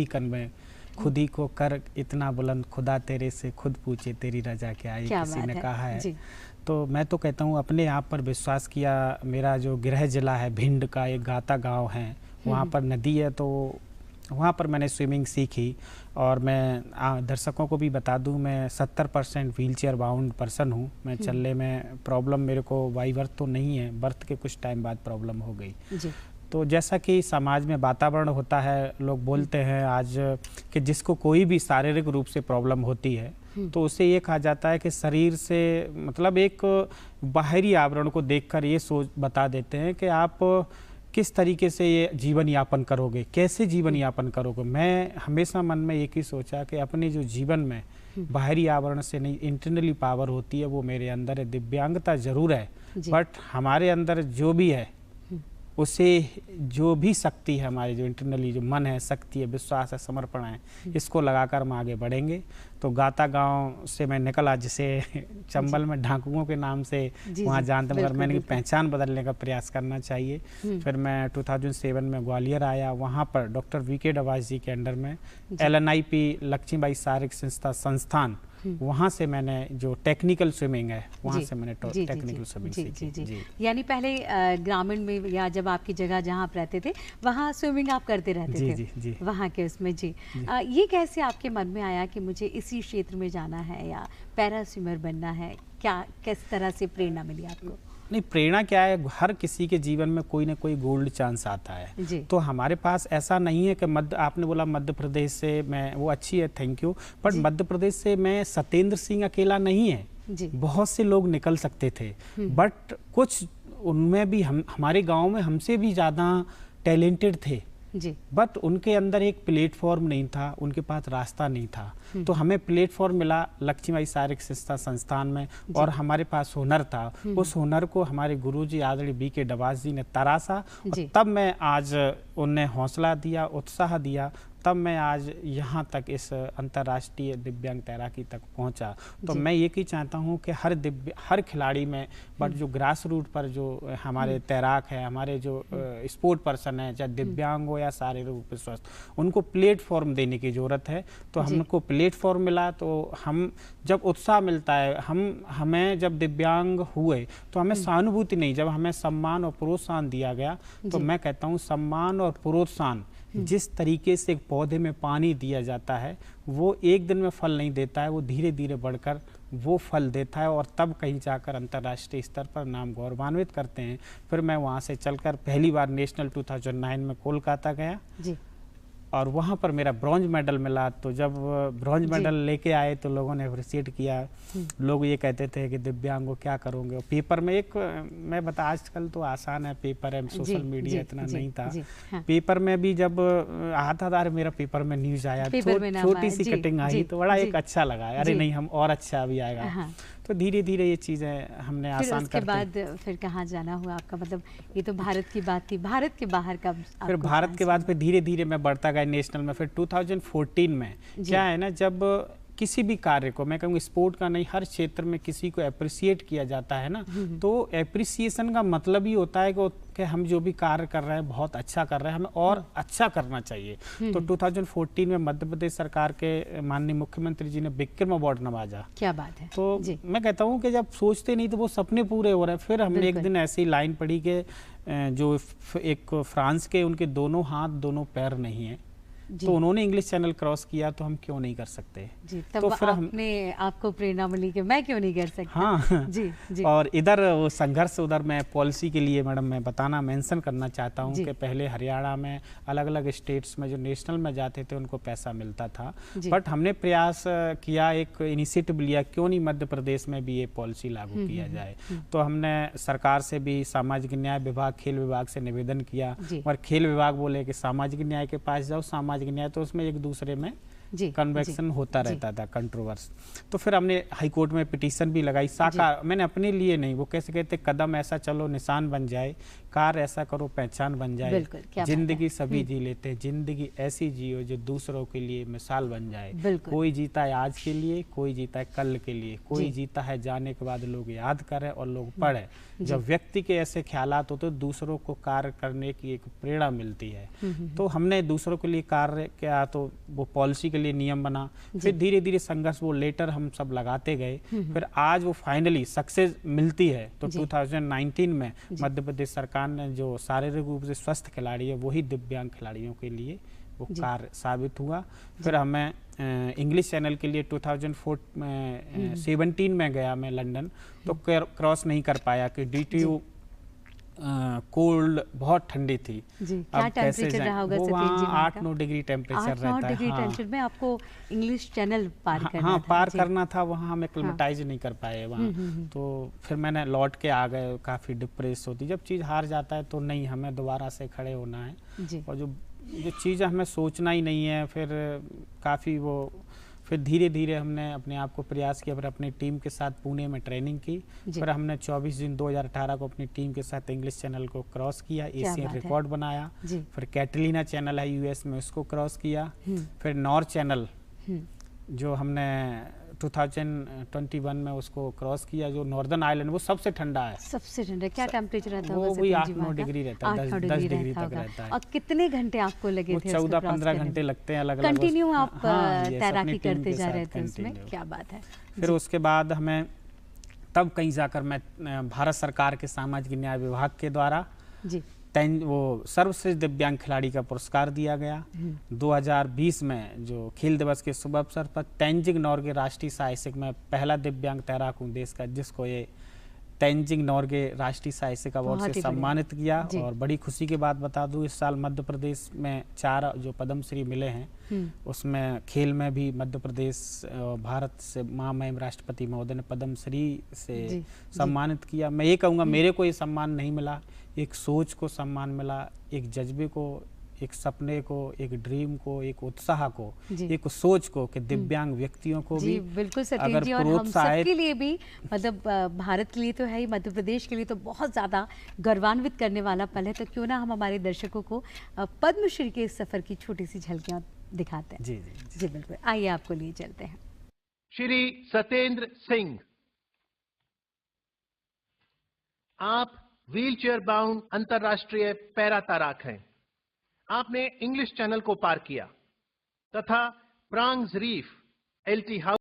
कन में खुद ही को कर इतना बुलंद, खुदा तेरे से खुद पूछे तेरी रजा क्या, ये किसी ने कहा है। तो मैं तो कहता हूँ अपने आप पर विश्वास किया। मेरा जो गृह जिला है भिंड का, एक गाता गांव है, वहाँ पर नदी है, तो वहाँ पर मैंने स्विमिंग सीखी। और मैं दर्शकों को भी बता दूँ, मैं 70% व्हीलचेयर बाउंड पर्सन हूँ। मैं चलने में प्रॉब्लम, मेरे को बाई बर्थ तो नहीं है, बर्थ के कुछ टाइम बाद प्रॉब्लम हो गई। तो जैसा कि समाज में वातावरण होता है, लोग बोलते हैं आज कि जिसको कोई भी शारीरिक रूप से प्रॉब्लम होती है तो उसे ये कहा जाता है कि शरीर से मतलब एक बाहरी आवरण को देखकर ये सोच बता देते हैं कि आप किस तरीके से ये जीवन यापन करोगे, कैसे जीवन यापन करोगे। मैं हमेशा मन में एक ही सोचा कि अपने जो जीवन में बाहरी आवरण से नहीं, इंटरनली पावर होती है, वो मेरे अंदर है। दिव्यांगता जरूर है, बट हमारे अंदर जो भी है उसे, जो भी शक्ति है हमारी, जो इंटरनली जो मन है, शक्ति है, विश्वास है, समर्पण है, इसको लगाकर हम आगे बढ़ेंगे। तो गाता गांव से मैं निकला, जिसे चंबल में ढाकुओं के नाम से वहाँ जानते, मगर मैंने पहचान बदलने का प्रयास करना चाहिए। फिर मैं 2007 में ग्वालियर आया, वहाँ पर डॉक्टर वीके डवास जी के अंडर में LNIP लक्ष्मीबाई शारीरिक संस्थान, वहाँ से मैंने जो टेक्निकल स्विमिंग है, वहाँ से मैंने टेक्निकल स्विमिंग सीखी। यानी पहले ग्रामीण में या जब आपकी जगह जहाँ आप रहते थे वहाँ स्विमिंग आप करते रहते थे? जी। वहाँ के उसमें ये कैसे आपके मन में आया कि मुझे इसी क्षेत्र में जाना है या पैरा स्विमर बनना है? क्या किस तरह से प्रेरणा मिली आपको? नहीं, प्रेरणा क्या है, हर किसी के जीवन में कोई ना कोई गोल्ड चांस आता है। तो हमारे पास ऐसा नहीं है कि आपने बोला मध्य प्रदेश से मैं, वो अच्छी है, thank you, but Madhya Pradesh से मैं सत्येंद्र सिंह अकेला नहीं है, बहुत से लोग निकल सकते थे, बट कुछ उनमें भी हमारे गांव में हमसे भी ज़्यादा टैलेंटेड थे, बट उनके अंदर एक प्लेटफॉर्म नहीं था, उनके पास रास्ता नहीं था। तो हमें प्लेटफॉर्म मिला लक्ष्मीबाई शारीरिक संस्थान में, और हमारे पास हुनर था। उस हुनर को हमारे गुरुजी आदरणीय वीके डवास जी ने तराशा, और तब मैं आज उन्हें हौसला दिया, उत्साह दिया, तब मैं आज यहाँ तक इस अंतर्राष्ट्रीय दिव्यांग तैराकी तक पहुँचा। तो मैं ये ही चाहता हूँ कि हर खिलाड़ी में, बट जो ग्रास रूट पर जो हमारे तैराक है, हमारे जो स्पोर्ट पर्सन है, चाहे दिव्यांग हो या शारीरिक रूप से स्वस्थ, उनको प्लेटफॉर्म देने की ज़रूरत है। तो हमको प्लेटफॉर्म मिला, तो हम जब उत्साह मिलता है, हमें जब दिव्यांग हुए तो हमें सहानुभूति नहीं, जब हमें सम्मान और प्रोत्साहन दिया गया, तो मैं कहता हूँ सम्मान और प्रोत्साहन, जिस तरीके से एक पौधे में पानी दिया जाता है, वो एक दिन में फल नहीं देता है, वो धीरे धीरे बढ़कर वो फल देता है, और तब कहीं जाकर अंतर्राष्ट्रीय स्तर पर नाम गौरवान्वित करते हैं। फिर मैं वहाँ से चलकर पहली बार नेशनल 2009 में कोलकाता गया, और वहाँ पर मेरा ब्रॉन्ज मेडल मिला। तो जब ब्रॉन्ज मेडल लेके आए तो लोगों ने अप्रिशिएट किया। लोग ये कहते थे कि दिव्यांग को क्या करोगे, और पेपर में एक मैं बता, आजकल तो आसान है, पेपर है, सोशल मीडिया इतना नहीं था। पेपर में भी जब आता था, मेरा पेपर में न्यूज आया, छोटी सी कटिंग आई, तो बड़ा एक अच्छा लगा, अरे नहीं हम और अच्छा भी आएगा। तो धीरे धीरे ये चीज़ें हमने आसान करते। उसके बाद फिर कहाँ जाना हुआ आपका? मतलब ये तो भारत की बात थी, भारत के बाहर का फिर भारत के बाद फिर धीरे धीरे मैं बढ़ता गया नेशनल में। फिर 2014 में क्या है ना, जब किसी भी कार्य को, मैं कहूँगा स्पोर्ट का नहीं, हर क्षेत्र में किसी को अप्रिशिएट किया जाता है ना, तो अप्रिसिएशन का मतलब ही होता है कि हम जो भी कार्य कर रहे हैं बहुत अच्छा कर रहे हैं, हमें और अच्छा करना चाहिए। तो 2014 में मध्य प्रदेश सरकार के माननीय मुख्यमंत्री जी ने विक्रम अवार्ड नवाजा। क्या बात है। तो मैं कहता हूँ कि जब सोचते नहीं तो वो सपने पूरे हो रहे हैं। फिर हमने एक दिन ऐसी लाइन पढ़ी कि जो एक फ्रांस के, उनके दोनों हाथ दोनों पैर नहीं है, तो उन्होंने इंग्लिश चैनल क्रॉस किया, तो हम क्यों नहीं कर सकते? तब तो फिर आपको प्रेरणा मिली कि मैं क्यों नहीं कर सकता। हाँ जी। और इधर वो संघर्ष, उधर मैं पॉलिसी के लिए मैडम मैं बताना मेंशन करना चाहता हूँ कि पहले हरियाणा में अलग अलग स्टेट्स में जो नेशनल में जाते थे उनको पैसा मिलता था, बट हमने प्रयास किया, एक इनिशिएटिव लिया, क्यों नहीं मध्य प्रदेश में भी ये पॉलिसी लागू किया जाए। तो हमने सरकार से भी, सामाजिक न्याय विभाग, खेल विभाग से निवेदन किया, और खेल विभाग बोले कि सामाजिक न्याय के पास जाओ, सामाजिक न्याय तो उसमें एक दूसरे में कन्वेक्शन होता रहता था, कंट्रोवर्स। तो फिर हमने हाई कोर्ट में पिटीशन भी लगाई। साकार मैंने अपने लिए नहीं, वो कैसे कहते, कदम ऐसा चलो निशान बन जाए, कार ऐसा करो पहचान बन जाए, जिंदगी सभी जी लेते, जिंदगी ऐसी जियो जो दूसरों के लिए मिसाल बन जाए। कोई जीता है आज के लिए, कोई जीता है कल के लिए, कोई जीता है जाने के बाद लोग याद करें और लोग पढ़े। जब व्यक्ति के ऐसे ख्यालात होते, दूसरों को कार्य करने की एक प्रेरणा मिलती है। तो हमने दूसरों के लिए कार्य किया, तो वो पॉलिसी के लिए नियम बना, फिर धीरे धीरे संघर्ष, वो लेटर हम सब लगाते गए, फिर आज वो फाइनली सक्सेस मिलती है। तो 2019 में मध्य प्रदेश सरकार ने जो शारीरिक रूप से स्वस्थ खिलाड़ी है, वही दिव्यांग खिलाड़ियों के लिए वो कार्य साबित हुआ। फिर हमें इंग्लिश चैनल के लिए 2017 में गया मैं लंदन, तो क्रॉस नहीं कर पाया कि DTU कोल्ड बहुत ठंडी थी। क्या टेम्परेचर रहा होगा? वो वहाँ 8-9 डिग्री टेम्परेचर रहता है। 8-9 डिग्री टेम्परेचर में आपको इंग्लिश चैनल पार करना था। हाँ, पार करना था, वहाँ हम एक्लिमेटाइज नहीं कर पाए वहाँ। तो फिर मैंने लौट के आ गए, काफ़ी डिप्रेस होती। जब चीज़ हार जाता है तो नहीं, हमें दोबारा से खड़े होना है, और जो चीज़ हमें सोचना ही नहीं है। फिर काफ़ी वो, फिर धीरे धीरे हमने अपने आप को प्रयास किया, फिर अपनी टीम के साथ पुणे में ट्रेनिंग की। फिर हमने 24 जून 2018 को अपनी टीम के साथ इंग्लिश चैनल को क्रॉस किया, एशियन रिकॉर्ड बनाया। फिर कैटलीना चैनल है US में, उसको क्रॉस किया। फिर नॉर्थ चैनल जो हमने 2021 में उसको क्रॉस किया, जो नॉर्दर्न आइलैंड, वो सबसे ठंडा है। सबसे ठंडा क्या टेम्परेचर रहता है? वो वही 8-9 डिग्री रहता है, 10 डिग्री तक रहता है। और कितने घंटे आपको लगे थे? 14-15 घंटे लगते हैं अलग अलग। कंटिन्यू आप तैराकी करते जा रहे थे उसमें, क्या बात है। फिर उसके बाद हमें तब कहीं जाकर मैं भारत सरकार के सामाजिक न्याय विभाग के द्वारा वो सर्वश्रेष्ठ दिव्यांग खिलाड़ी का पुरस्कार दिया गया। 2020 में जो खेल दिवस के शुभ अवसर पर तेंजिंग नोर्गे राष्ट्रीय साहसिक में पहला दिव्यांग तैराक हूँ देश का, जिसको ये तेंजिंग नोर्गे राष्ट्रीय साहसिक अवार्ड से सम्मानित किया। और बड़ी खुशी की बात बता दूं, इस साल मध्य प्रदेश में 4 जो पद्मश्री मिले हैं, उसमें खेल में भी मध्य प्रदेश भारत से महामहिम राष्ट्रपति महोदय ने पद्मश्री से सम्मानित किया। मैं ये कहूँगा, मेरे को ये सम्मान नहीं मिला, एक सोच को सम्मान मिला, एक जज्बे को, एक सपने को, एक ड्रीम को, एक उत्साह को, एक सोच को कि दिव्यांग व्यक्तियों को भी बिल्कुल अगर जी, और हम सबके लिए भी, मतलब भारत के लिए तो है ही, मध्य प्रदेश के लिए तो बहुत ज़्यादा गौरवान्वित करने वाला पल है। तो क्यों ना हम हमारे दर्शकों को पद्मश्री के इस सफ़र की छोटी सी झलकियाँ दिखाते हैं। जी बिल्कुल, आइए आपको लिए चलते हैं। श्री सत्येंद्र सिंह, आप व्हीलचेयर बाउंड अंतर्राष्ट्रीय पैरा तैराक हैं। आपने इंग्लिश चैनल को पार किया तथा प्रांग्स रीफ, LT हाउस